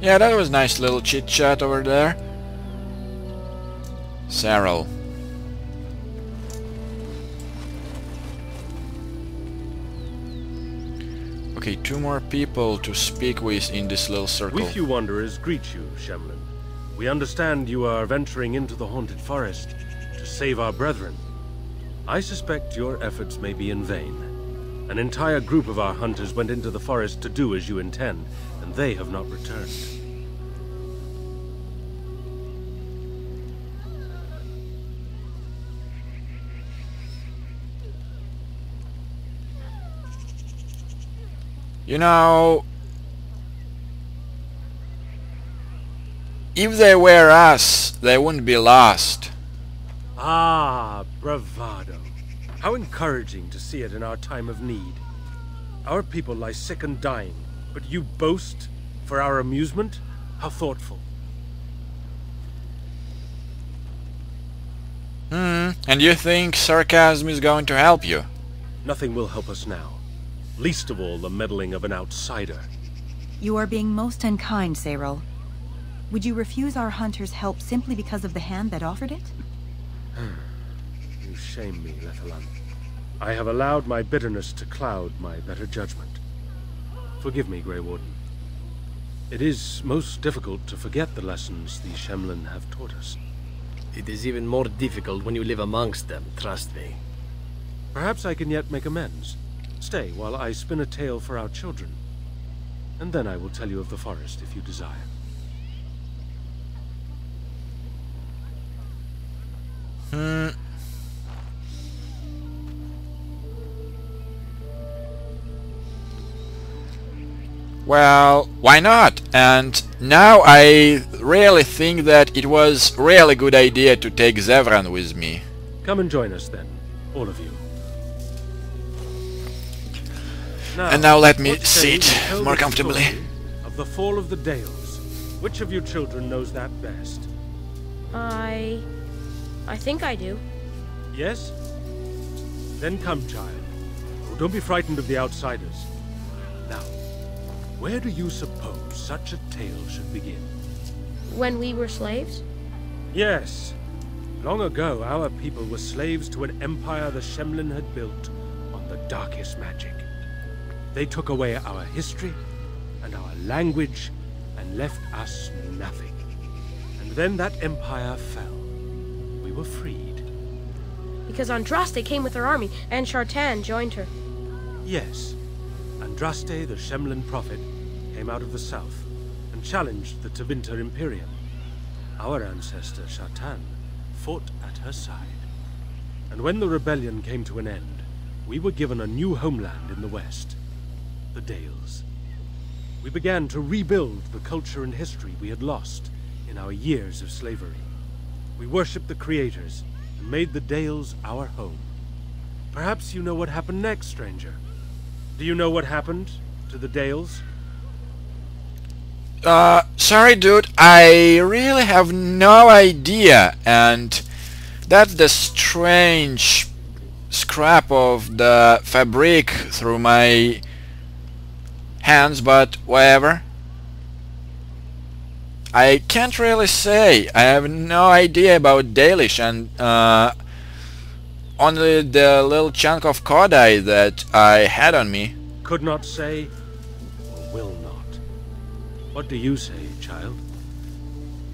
Yeah, that was nice little chit chat over there. Sarel. Okay, 2 more people to speak with in this little circle. We few wanderers greet you, Shemlin. We understand you are venturing into the haunted forest to save our brethren. I suspect your efforts may be in vain. An entire group of our hunters went into the forest to do as you intend, and they have not returned. You know, if they were us, they wouldn't be lost. Ah, bravado. How encouraging to see it in our time of need. Our people lie sick and dying, but you boast for our amusement? How thoughtful. And you think sarcasm is going to help you? Nothing will help us now. Least of all the meddling of an outsider. You are being most unkind, Sarel. Would you refuse our hunters' help simply because of the hand that offered it? You shame me, Lethalan. I have allowed my bitterness to cloud my better judgment. Forgive me, Grey Warden. It is most difficult to forget the lessons the Shemlin have taught us. It is even more difficult when you live amongst them, trust me. Perhaps I can yet make amends. Stay while I spin a tale for our children. And then I will tell you of the forest if you desire. Well, why not? And now I really think that it was really good idea to take Zevran with me. Come and join us then, all of you. And now let me what say sit we tell more the comfortably. story of the fall of the Dales. Which of you children knows that best? I think I do. Yes? Then come, child. Oh, don't be frightened of the outsiders. Now, where do you suppose such a tale should begin? When we were slaves? Yes. Long ago, our people were slaves to an empire the Shemlin had built on the darkest magic. They took away our history and our language and left us nothing. And then that empire fell. We were freed. Because Andraste came with her army, and Shartan joined her. Yes. Andraste, the Shemlin prophet, came out of the south and challenged the Tevinter Imperium. Our ancestor, Shartan, fought at her side. And when the rebellion came to an end, we were given a new homeland in the west. The Dales. We began to rebuild the culture and history we had lost in our years of slavery. We worshipped the creators and made the Dales our home. Perhaps you know what happened next, stranger. Do you know what happened to the Dales? Sorry dude, I really have no idea, and that's the strange scrap of the fabric through my hands, but whatever. I can't really say. I have no idea about Dalish, and only the little chunk of Kodai that I had on me. Could not say, or will not. What do you say, child?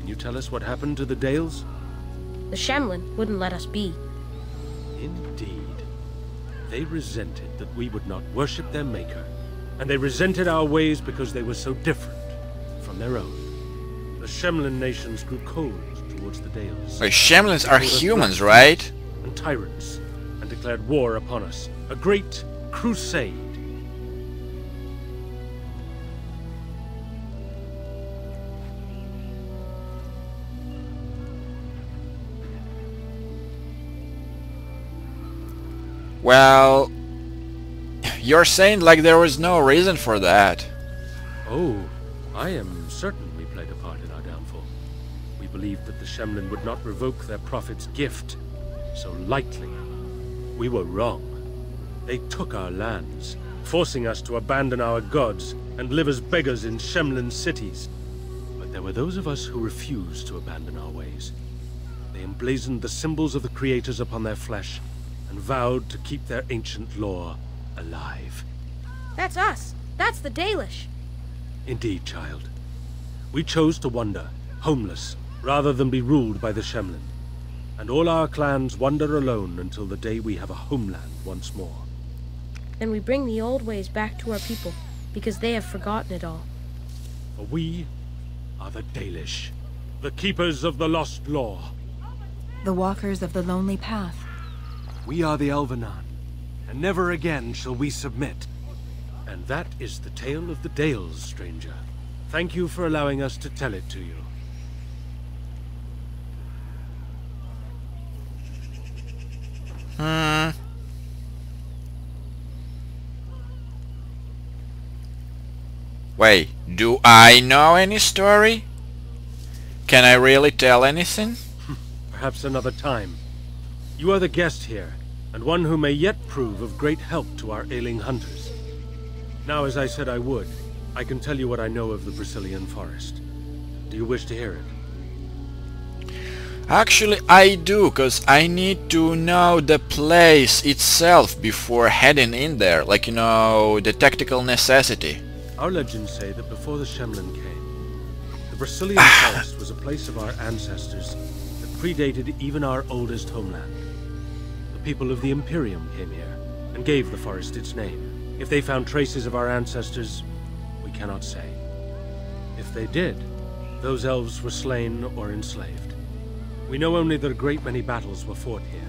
Can you tell us what happened to the Dales? The Shemlin wouldn't let us be. Indeed. They resented that we would not worship their maker, and they resented our ways because they were so different from their own. The Shemlin nations grew cold towards the Dales. Wait, Shemlins are They called us humans, blasphemers right? and tyrants, and declared war upon us. A great crusade. Well, you're saying like there was no reason for that. Oh, I am certain we played a part in our downfall. We believed that the Shemlin would not revoke their prophet's gift so lightly. We were wrong. They took our lands, forcing us to abandon our gods and live as beggars in Shemlin cities. There were those of us who refused to abandon our ways. They emblazoned the symbols of the creators upon their flesh and vowed to keep their ancient lore alive. That's us. That's the Dalish. Indeed, child. We chose to wander, homeless, rather than be ruled by the Shemlin. And all our clans wander alone until the day we have a homeland once more. Then we bring the old ways back to our people, because they have forgotten it all. For we are the Dalish, the keepers of the lost lore. The walkers of the lonely path. We are the Elvenan, and never again shall we submit. And that is the tale of the Dales, stranger. Thank you for allowing us to tell it to you. Wait, do I know any story? Can I really tell anything? Perhaps another time. You are the guest here, and one who may yet prove of great help to our ailing hunters. Now, as I said I would, I can tell you what I know of the Brazilian forest. Do you wish to hear it? Actually, I do, cause I need to know the place itself before heading in there, like, you know, the tactical necessity. Our legends say that before the Shemlin came, the Brazilian forest was a place of our ancestors that predated even our oldest homeland. The people of the Imperium came here and gave the forest its name. If they found traces of our ancestors, we cannot say. If they did, those elves were slain or enslaved. We know only that a great many battles were fought here.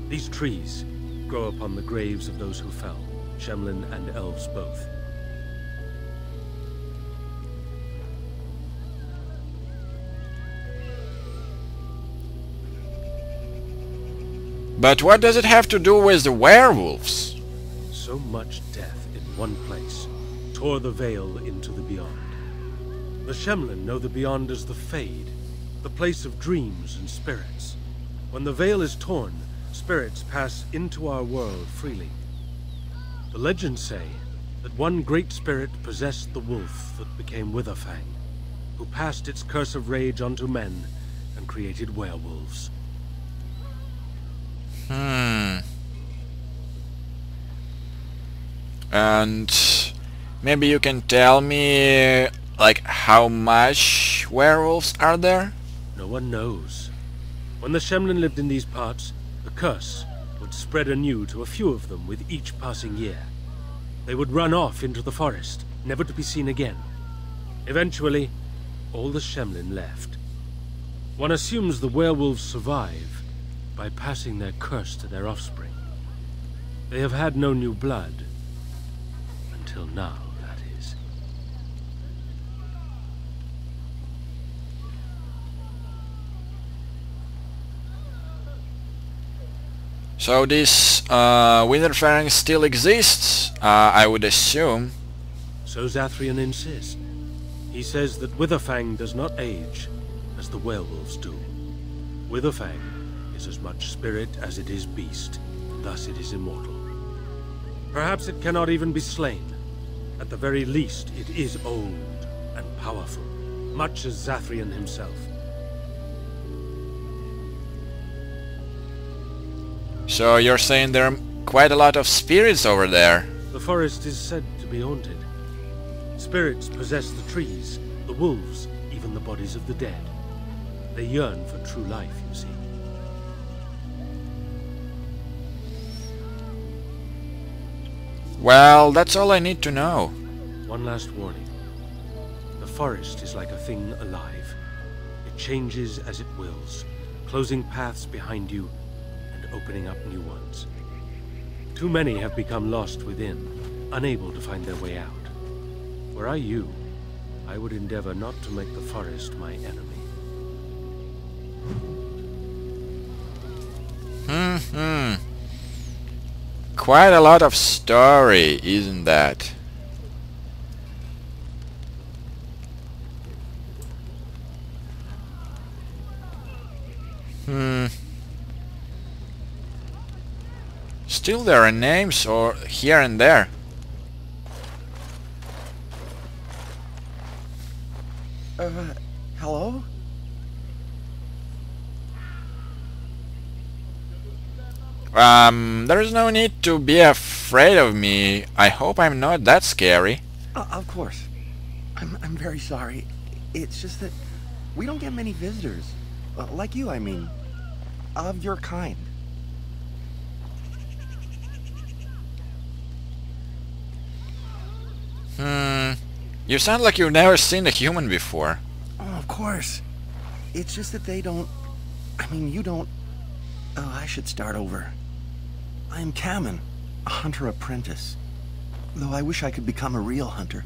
These trees grow upon the graves of those who fell, Shemlin and elves both. But what does it have to do with the werewolves? So much death in one place tore the veil into the beyond. The Shemlin know the beyond as the Fade, the place of dreams and spirits. When the veil is torn, spirits pass into our world freely. The legends say that one great spirit possessed the wolf that became Witherfang, who passed its curse of rage onto men and created werewolves. And maybe you can tell me, like, how much werewolves are there? No one knows. When the Shemlin lived in these parts, the curse would spread anew to a few of them with each passing year. They would run off into the forest, never to be seen again. Eventually, all the Shemlin left. One assumes the werewolves survive by passing their curse to their offspring. They have had no new blood. Until now, that is. So this Witherfang still exists, I would assume. So Zathrian insists. He says that Witherfang does not age, as the werewolves do. Witherfang is as much spirit as it is beast, thus it is immortal. Perhaps it cannot even be slain. At the very least, it is old and powerful, much as Zathrian himself. So you're saying there are quite a lot of spirits over there? The forest is said to be haunted. Spirits possess the trees, the wolves, even the bodies of the dead. They yearn for true life, you see. Well, that's all I need to know. One last warning. The forest is like a thing alive. It changes as it wills, closing paths behind you and opening up new ones. Too many have become lost within, unable to find their way out. Were I you, I would endeavor not to make the forest my enemy. Quite a lot of story, isn't that? Still there are names or here and there. Hello? There's no need to be afraid of me. I hope I'm not that scary. Of course. I'm very sorry. It's just that we don't get many visitors. Like you, I mean. Of your kind. You sound like you've never seen a human before. Oh, of course. It's just that they don't... I mean, you don't... Oh, I should start over. I am Kamen, a hunter apprentice. Though I wish I could become a real hunter.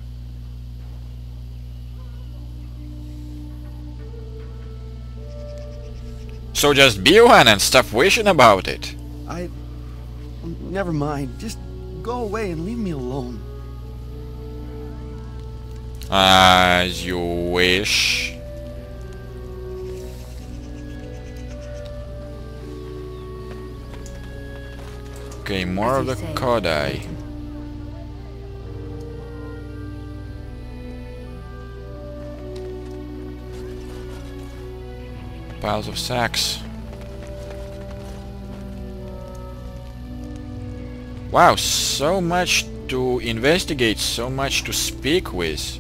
So just be one and stop wishing about it. Never mind. Just go away and leave me alone. As you wish. Okay, more of the Kodai. Piles of sacks. Wow, so much to investigate, so much to speak with.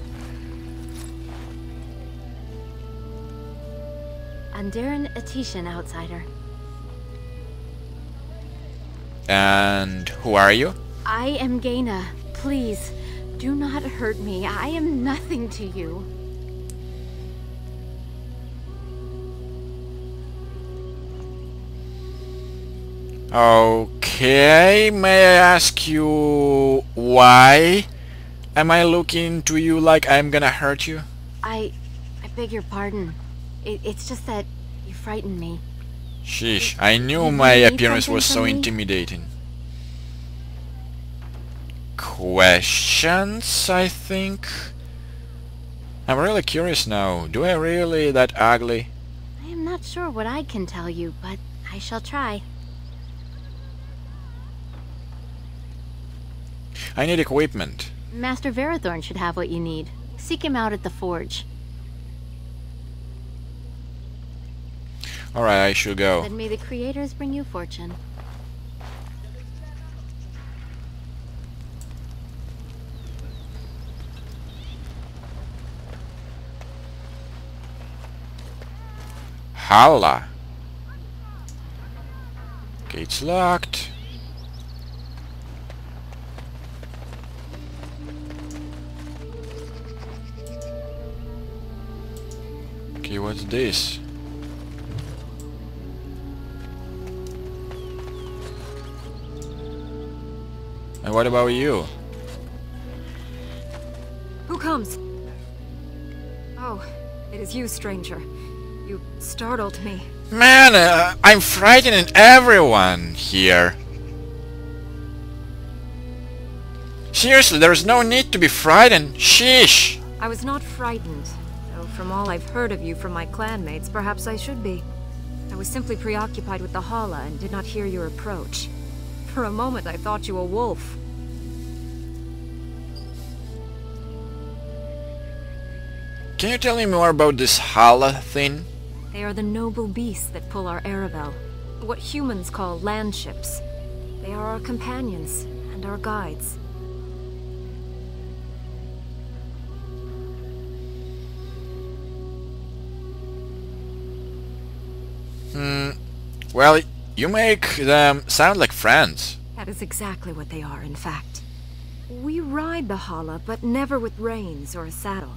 Andaran Atishan, outsider. And who are you? I am Gaina. Please, do not hurt me. I am nothing to you. Okay, may I ask you why am I looking to you like I'm gonna hurt you? I beg your pardon. It's just that you frightened me. Sheesh, I knew Did my you need appearance was something so from me? intimidating. Questions, I think? I'm really curious now. Do I really that ugly? I am not sure what I can tell you, but I shall try. I need equipment. Master Verathorn should have what you need. Seek him out at the forge. Alright, I should go. Then may the creators bring you fortune. Holla. Gate's locked. Okay, what's this? And what about you? Who comes? Oh, it is you, stranger. You startled me. Man, I'm frightening everyone here. Seriously, there's no need to be frightened. Sheesh. I was not frightened, though from all I've heard of you from my clanmates, perhaps I should be. I was simply preoccupied with the Hala and did not hear your approach. For a moment I thought you a wolf. Can you tell me more about this Hala thing? They are the noble beasts that pull our Aravel, what humans call landships. They are our companions and our guides. Well, you make them sound like friends. That is exactly what they are, in fact. We ride the Hala, but never with reins or a saddle.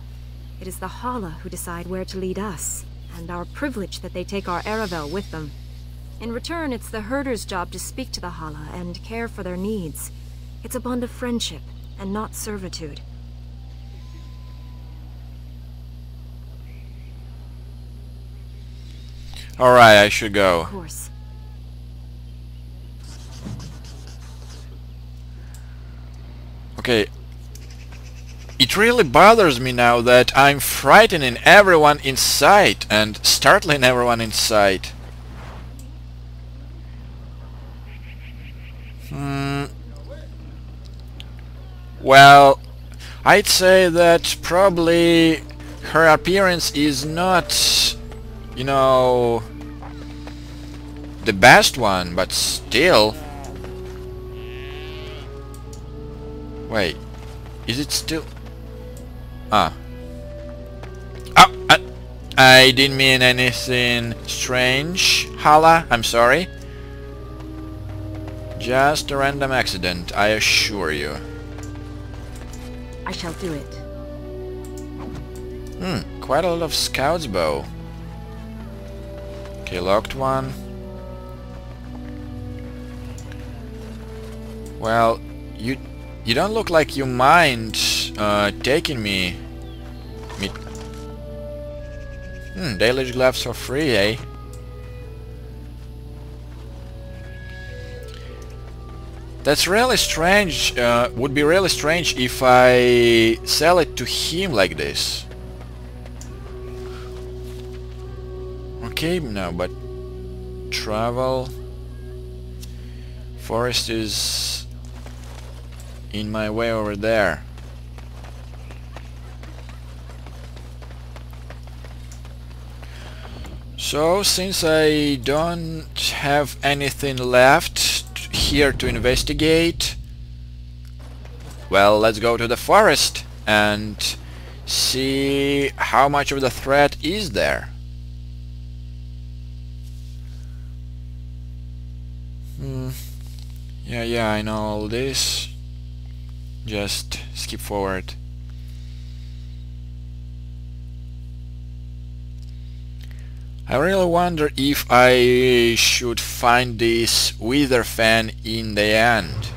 It is the Hala who decide where to lead us, and our privilege that they take our Aravel with them. In return, it's the herder's job to speak to the Hala and care for their needs. It's a bond of friendship, and not servitude. Alright, I should go. Of course. Okay. It really bothers me now that I'm frightening everyone in sight and startling everyone in sight. Well, I'd say that probably her appearance is not, you know, the best one, but still. Wait, is it still? Ah. Oh, I didn't mean anything strange, Hala. I'm sorry. Just a random accident, I assure you. I shall do it. Quite a lot of scout's bow. Okay, locked one. Well, you don't look like you mind taking me. Daily gloves for free, eh? That's really strange. Would be really strange if I sell it to him like this. Okay, no, but travel. Forest is in my way over there. So, since I don't have anything left here to investigate, well, let's go to the forest and see how much of the threat is there. Yeah, I know all this. Just skip forward. I really wonder if I should find this wither fan in the end.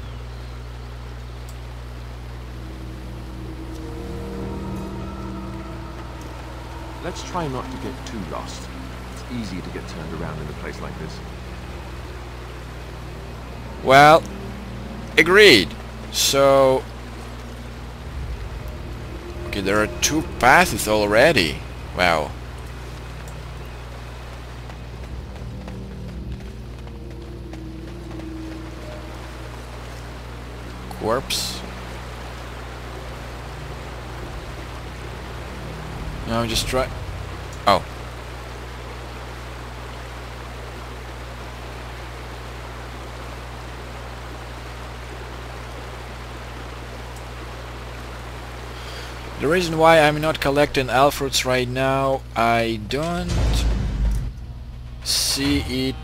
Let's try not to get too lost. It's easy to get turned around in a place like this. Well, agreed. So, okay, there are 2 paths already. Wow. Corpse. No, just try. Oh. The reason why I'm not collecting elf fruits right now, I don't see it.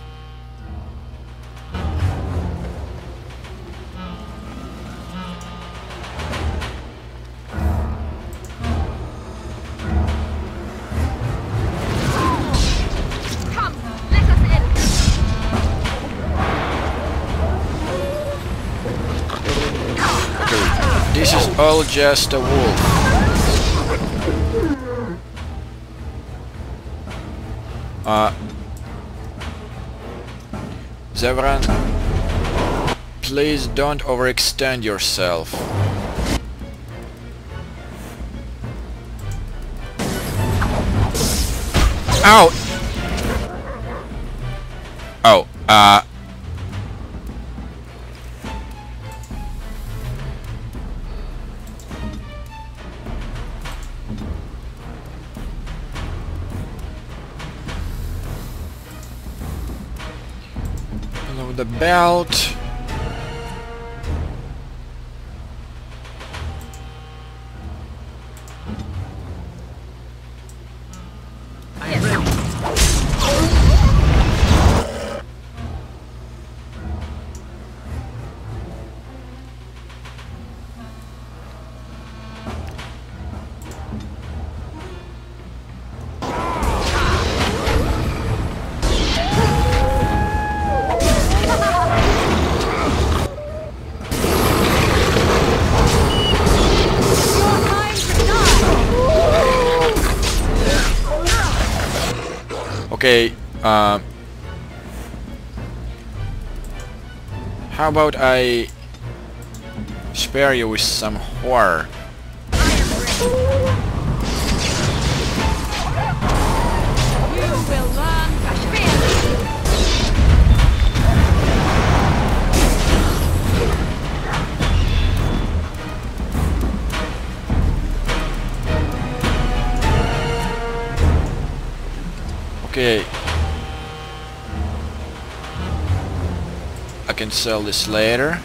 This is all just a wolf. Zevran, please don't overextend yourself. Ow! Oh, the belt. Okay, how about I spare you with some horror? Okay. I can sell this later.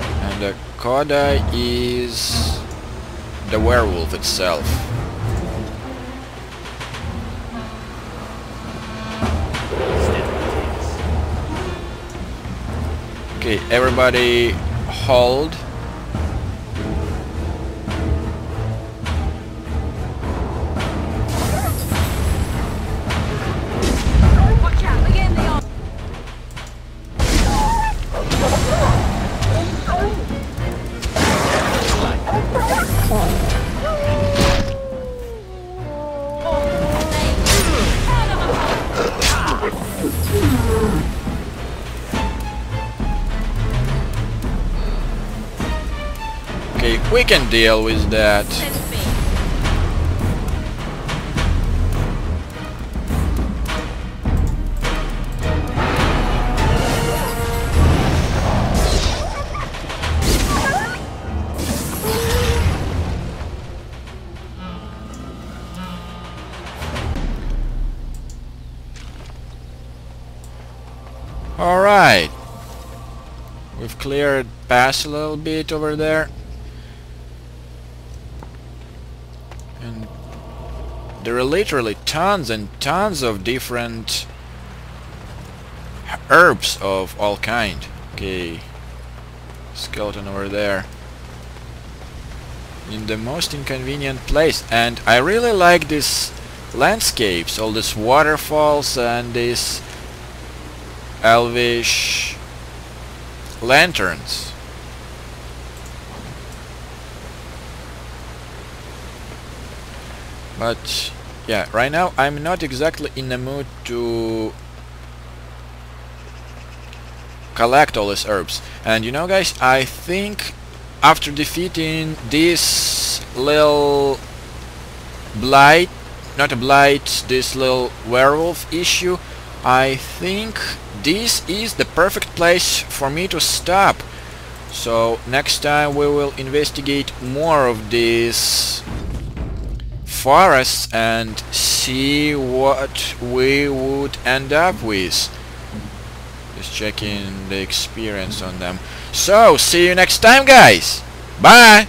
And the Kodai is the werewolf itself. Okay, everybody hold. Okay, we can deal with that. Alright. We've cleared past a little bit over there. And there are literally tons and tons of different herbs of all kind. Okay. Skeleton over there. In the most inconvenient place. And I really like these landscapes. All these waterfalls and these elvish lanterns. But yeah, right now I'm not exactly in the mood to collect all these herbs. And you know guys, I think after defeating this little blight, not a blight, this little werewolf issue, I think this is the perfect place for me to stop. So next time we will investigate more of these forests and see what we would end up with. Just checking the experience on them. So see you next time guys. Bye.